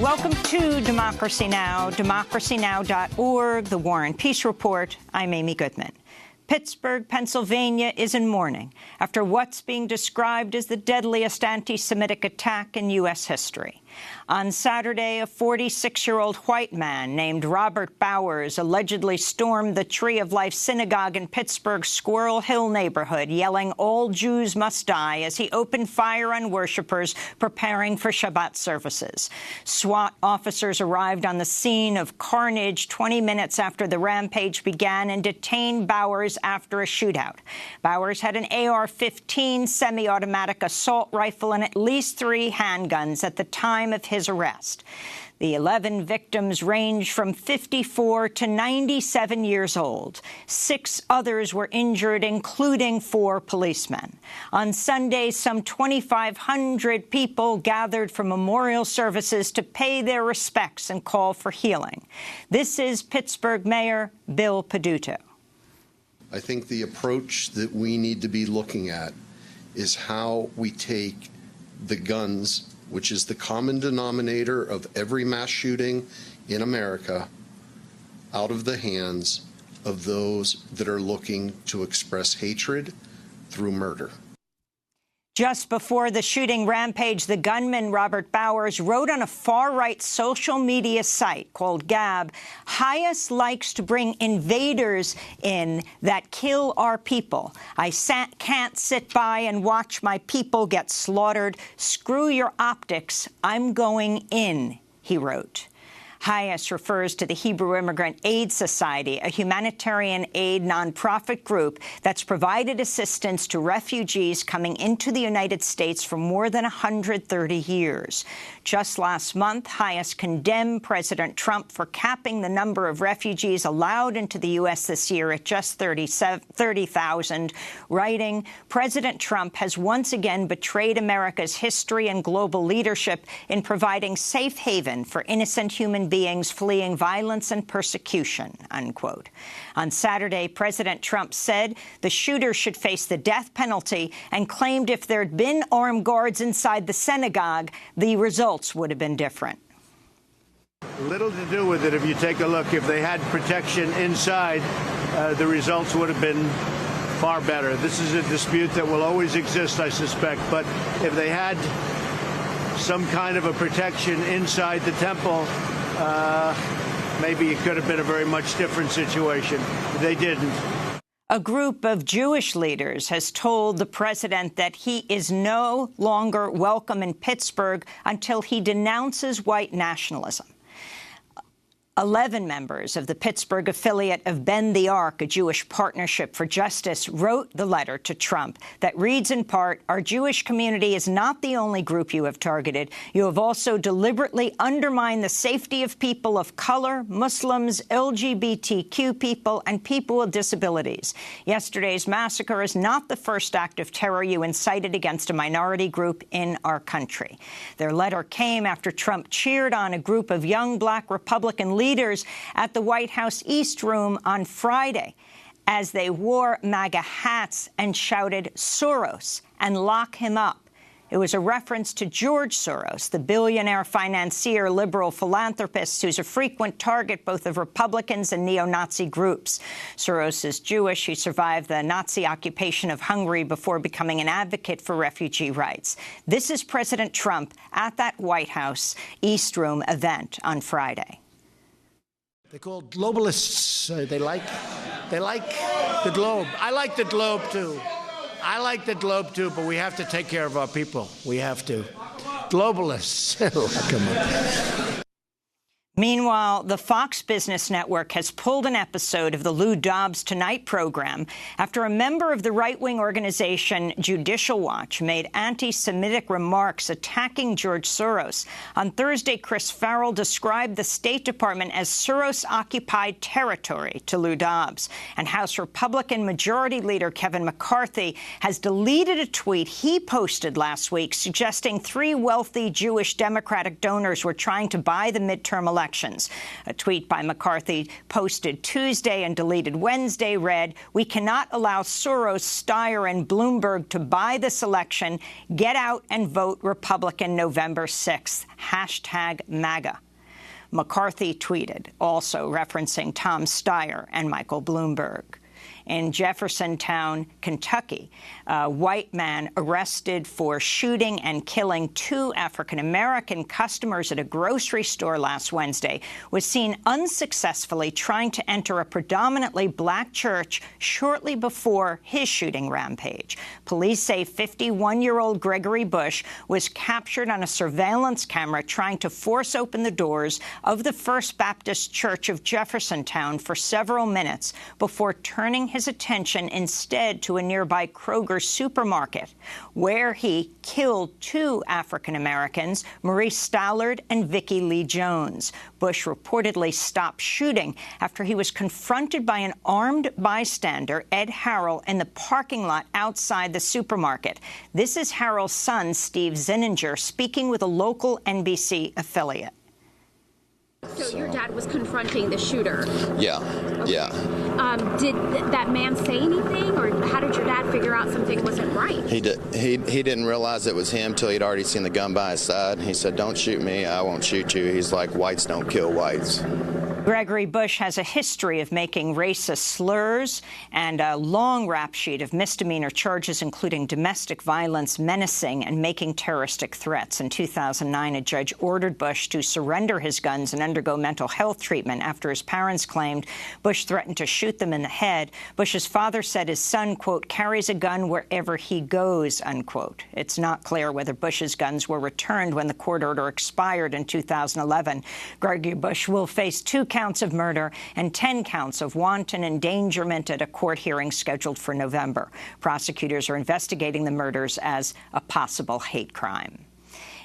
Welcome to Democracy Now!, democracynow.org, The War and Peace Report. I'm Amy Goodman. Pittsburgh, Pennsylvania is in mourning after what's being described as the deadliest anti-Semitic attack in U.S. history. On Saturday, a 46-year-old white man named Robert Bowers allegedly stormed the Tree of Life synagogue in Pittsburgh's Squirrel Hill neighborhood, yelling, "All Jews must die," as he opened fire on worshipers preparing for Shabbat services. SWAT officers arrived on the scene of carnage 20 minutes after the rampage began and detained Bowers after a shootout. Bowers had an AR-15 semi-automatic assault rifle and at least 3 handguns at the time of his arrest. The 11 victims range from 54 to 97 years old. 6 others were injured, including 4 policemen. On Sunday, some 2,500 people gathered for memorial services to pay their respects and call for healing. This is Pittsburgh Mayor Bill Peduto. I think the approach that we need to be looking at is how we take the guns, which is the common denominator of every mass shooting in America, out of the hands of those that are looking to express hatred through murder. Just before the shooting rampage, the gunman, Robert Bowers, wrote on a far-right social media site called Gab, "Highest likes to bring invaders in that kill our people. I can't sit by and watch my people get slaughtered. Screw your optics. I'm going in," he wrote. Highest refers to the Hebrew Immigrant Aid Society, a humanitarian aid nonprofit group that's provided assistance to refugees coming into the United States for more than 130 years. Just last month, Highest condemned President Trump for capping the number of refugees allowed into the U.S. this year at just 30,000, writing, "President Trump has once again betrayed America's history and global leadership in providing safe haven for innocent human beings fleeing violence and persecution," unquote. On Saturday, President Trump said the shooter should face the death penalty and claimed if there'd been armed guards inside the synagogue, the results would have been different. Little to do with it if you take a look. If they had protection inside, the results would have been far better. This is a dispute that will always exist, I suspect. But if they had some kind of a protection inside the temple, maybe it could have been a very much different situation. They didn't. A group of Jewish leaders has told the president that he is no longer welcome in Pittsburgh until he denounces white nationalism. 11 members of the Pittsburgh affiliate of Bend the Ark, a Jewish partnership for justice, wrote the letter to Trump that reads in part, "Our Jewish community is not the only group you have targeted. You have also deliberately undermined the safety of people of color, Muslims, LGBTQ people, and people with disabilities. Yesterday's massacre is not the first act of terror you incited against a minority group in our country." Their letter came after Trump cheered on a group of young black Republican leaders at the White House East Room on Friday as they wore MAGA hats and shouted "Soros" and "Lock him up." It was a reference to George Soros, the billionaire financier, liberal philanthropist who's a frequent target both of Republicans and neo-Nazi groups. Soros is Jewish. He survived the Nazi occupation of Hungary before becoming an advocate for refugee rights. This is President Trump at that White House East Room event on Friday. They're called globalists. They like the globe. I like the globe, too. But we have to take care of our people. We have to. Globalists. Come on. Meanwhile, the Fox Business Network has pulled an episode of the Lou Dobbs Tonight program after a member of the right-wing organization Judicial Watch made anti-Semitic remarks attacking George Soros. On Thursday, Chris Farrell described the State Department as Soros-occupied territory to Lou Dobbs. And House Republican Majority Leader Kevin McCarthy has deleted a tweet he posted last week suggesting 3 wealthy Jewish Democratic donors were trying to buy the midterm election elections. A tweet by McCarthy posted Tuesday and deleted Wednesday read, "We cannot allow Soros, Steyer, and Bloomberg to buy this election. Get out and vote Republican November 6th. #MAGA." McCarthy tweeted, also referencing Tom Steyer and Michael Bloomberg. In Jeffersontown, Kentucky, a white man arrested for shooting and killing 2 African-American customers at a grocery store last Wednesday was seen unsuccessfully trying to enter a predominantly black church shortly before his shooting rampage. Police say 51-year-old Gregory Bush was captured on a surveillance camera trying to force open the doors of the First Baptist Church of Jeffersontown for several minutes before turning his attention instead to a nearby Kroger supermarket, where he killed 2 African-Americans, Maurice Stallard and Vicki Lee Jones. Bush reportedly stopped shooting after he was confronted by an armed bystander, Ed Harrell, in the parking lot outside the supermarket. This is Harrell's son, Steve Zinninger, speaking with a local NBC affiliate. So your dad was confronting the shooter? Yeah, okay. Yeah. Did that man say anything, or how did your dad figure out something wasn't right? He didn't realize it was him till he'd already seen the gun by his side. He said, "Don't shoot me, I won't shoot you." He's like, "Whites don't kill whites." Gregory Bush has a history of making racist slurs and a long rap sheet of misdemeanor charges, including domestic violence, menacing, and making terroristic threats. In 2009, a judge ordered Bush to surrender his guns and undergo mental health treatment after his parents claimed Bush threatened to shoot them in the head. Bush's father said his son, quote, "carries a gun wherever he goes," unquote. It's not clear whether Bush's guns were returned when the court order expired in 2011. Gregory Bush will face 2 counts of murder and 10 counts of wanton endangerment at a court hearing scheduled for November. Prosecutors are investigating the murders as a possible hate crime.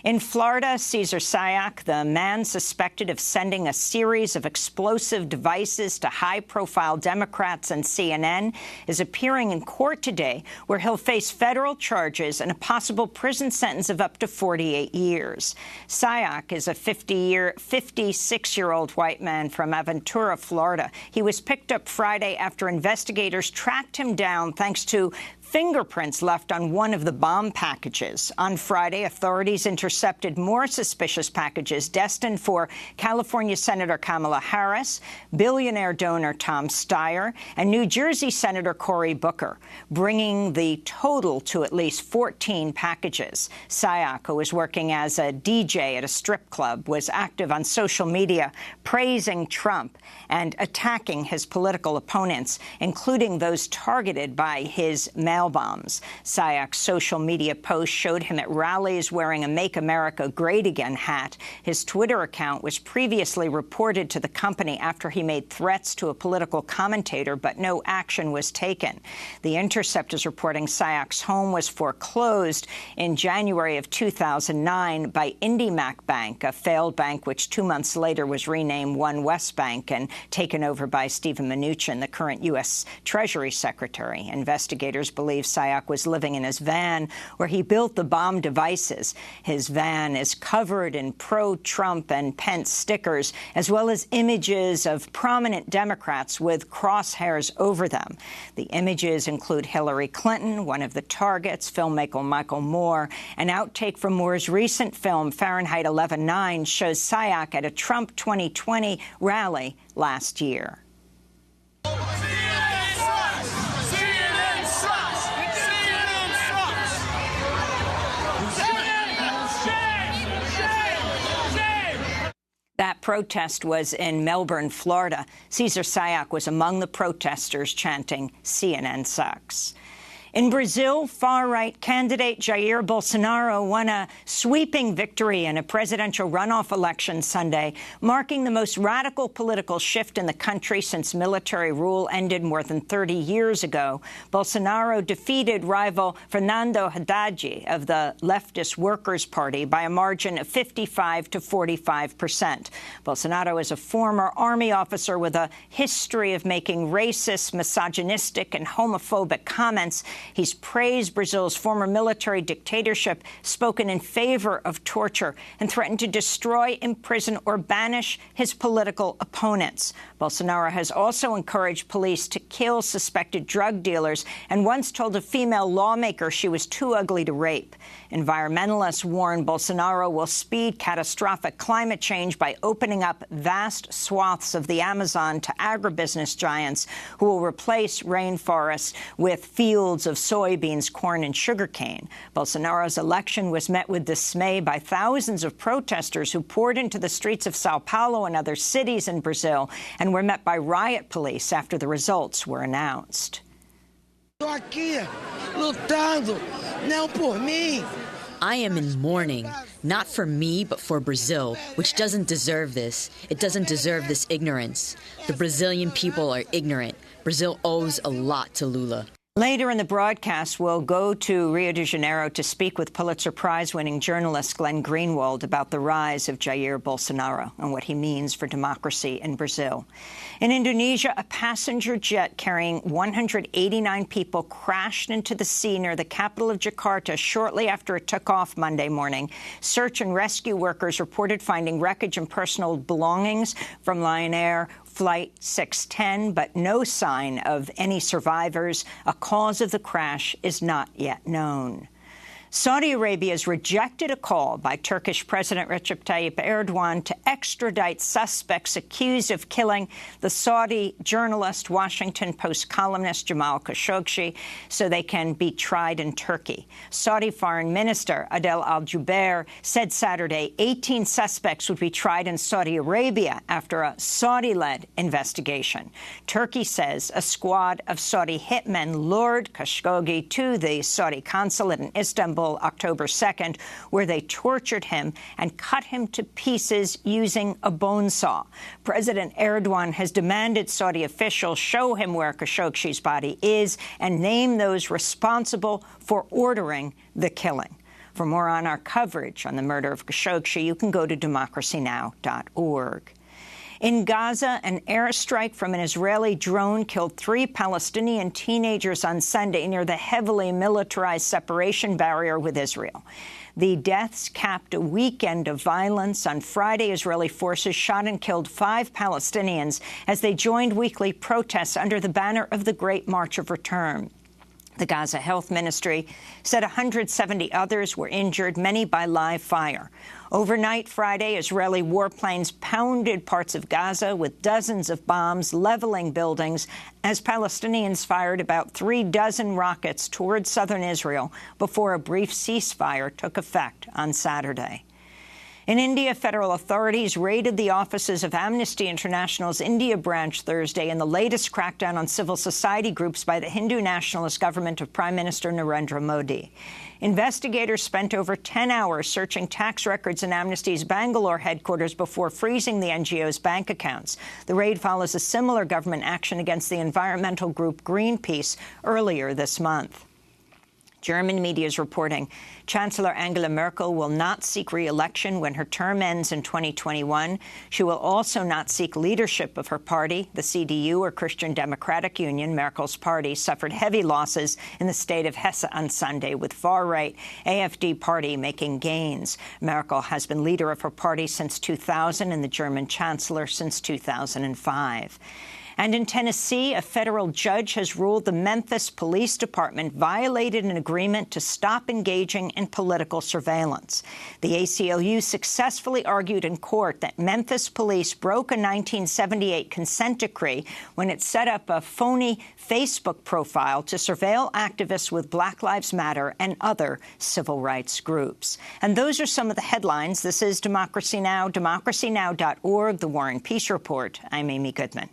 In Florida, Cesar Sayaka, the man suspected of sending a series of explosive devices to high-profile Democrats and CNN, is appearing in court today, where he'll face federal charges and a possible prison sentence of up to 48 years. Sayaka is a 56-year-old white man from Aventura, Florida. He was picked up Friday after investigators tracked him down thanks to fingerprints left on one of the bomb packages. On Friday, authorities intercepted more suspicious packages destined for California Senator Kamala Harris, billionaire donor Tom Steyer, and New Jersey Senator Cory Booker, bringing the total to at least 14 packages. Sayaka, who was working as a DJ at a strip club, was active on social media, praising Trump and attacking his political opponents, including those targeted by his mail bombs. Sayak's social media post showed him at rallies wearing a Make America Great Again hat. His Twitter account was previously reported to the company after he made threats to a political commentator, but no action was taken. The Intercept is reporting Sayak's home was foreclosed in January of 2009 by IndyMac Bank, a failed bank which 2 months later was renamed One West Bank and taken over by Steven Mnuchin, the current U.S. Treasury Secretary. Investigators believe Sayaka was living in his van where he built the bomb devices. His van is covered in pro-Trump and Pence stickers, as well as images of prominent Democrats with crosshairs over them. The images include Hillary Clinton, one of the targets, filmmaker Michael Moore. An outtake from Moore's recent film, Fahrenheit 11/9, shows Sayaka at a Trump 2020 rally last year. That protest was in Melbourne, Florida. Cesar Sayaka was among the protesters chanting, "CNN sucks." In Brazil, far-right candidate Jair Bolsonaro won a sweeping victory in a presidential runoff election Sunday, marking the most radical political shift in the country since military rule ended more than 30 years ago. Bolsonaro defeated rival Fernando Haddad of the leftist Workers' Party by a margin of 55 to 45%. Bolsonaro is a former army officer with a history of making racist, misogynistic, and homophobic comments. He's praised Brazil's former military dictatorship, spoken in favor of torture, and threatened to destroy, imprison, or banish his political opponents. Bolsonaro has also encouraged police to kill suspected drug dealers and once told a female lawmaker she was too ugly to rape. Environmentalists warn Bolsonaro will speed catastrophic climate change by opening up vast swaths of the Amazon to agribusiness giants who will replace rainforests with fields of soybeans, corn, and sugarcane. Bolsonaro's election was met with dismay by thousands of protesters who poured into the streets of Sao Paulo and other cities in Brazil and were met by riot police after the results were announced. I am in mourning, not for me, but for Brazil, which doesn't deserve this. It doesn't deserve this ignorance. The Brazilian people are ignorant. Brazil owes a lot to Lula. Later in the broadcast, we'll go to Rio de Janeiro to speak with Pulitzer Prize-winning journalist Glenn Greenwald about the rise of Jair Bolsonaro and what he means for democracy in Brazil. In Indonesia, a passenger jet carrying 189 people crashed into the sea near the capital of Jakarta shortly after it took off Monday morning. Search and rescue workers reported finding wreckage and personal belongings from Lion Air Flight 610, but no sign of any survivors. A cause of the crash is not yet known. Saudi Arabia has rejected a call by Turkish President Recep Tayyip Erdogan to extradite suspects accused of killing the Saudi journalist, Washington Post columnist Jamal Khashoggi, so they can be tried in Turkey. Saudi Foreign Minister Adel al-Jubeir said Saturday 18 suspects would be tried in Saudi Arabia after a Saudi-led investigation. Turkey says a squad of Saudi hitmen lured Khashoggi to the Saudi consulate in Istanbul October 2nd, where they tortured him and cut him to pieces using a bone saw. President Erdogan has demanded Saudi officials show him where Khashoggi's body is and name those responsible for ordering the killing. For more on our coverage on the murder of Khashoggi, you can go to democracynow.org. In Gaza, an airstrike from an Israeli drone killed 3 Palestinian teenagers on Sunday near the heavily militarized separation barrier with Israel. The deaths capped a weekend of violence. On Friday, Israeli forces shot and killed 5 Palestinians as they joined weekly protests under the banner of the Great March of Return. The Gaza Health Ministry said 170 others were injured, many by live fire. Overnight Friday, Israeli warplanes pounded parts of Gaza with dozens of bombs, leveling buildings, as Palestinians fired about 36 rockets towards southern Israel before a brief ceasefire took effect on Saturday. In India, federal authorities raided the offices of Amnesty International's India branch Thursday in the latest crackdown on civil society groups by the Hindu nationalist government of Prime Minister Narendra Modi. Investigators spent over 10 hours searching tax records in Amnesty's Bangalore headquarters before freezing the NGO's bank accounts. The raid follows a similar government action against the environmental group Greenpeace earlier this month. German media is reporting Chancellor Angela Merkel will not seek re-election when her term ends in 2021. She will also not seek leadership of her party. The CDU, or Christian Democratic Union, Merkel's party, suffered heavy losses in the state of Hesse on Sunday, with far-right AfD party making gains. Merkel has been leader of her party since 2000 and the German chancellor since 2005. And in Tennessee, a federal judge has ruled the Memphis Police Department violated an agreement to stop engaging in political surveillance. The ACLU successfully argued in court that Memphis police broke a 1978 consent decree when it set up a phony Facebook profile to surveil activists with Black Lives Matter and other civil rights groups. And those are some of the headlines. This is Democracy Now!, democracynow.org, The War and Peace Report. I'm Amy Goodman.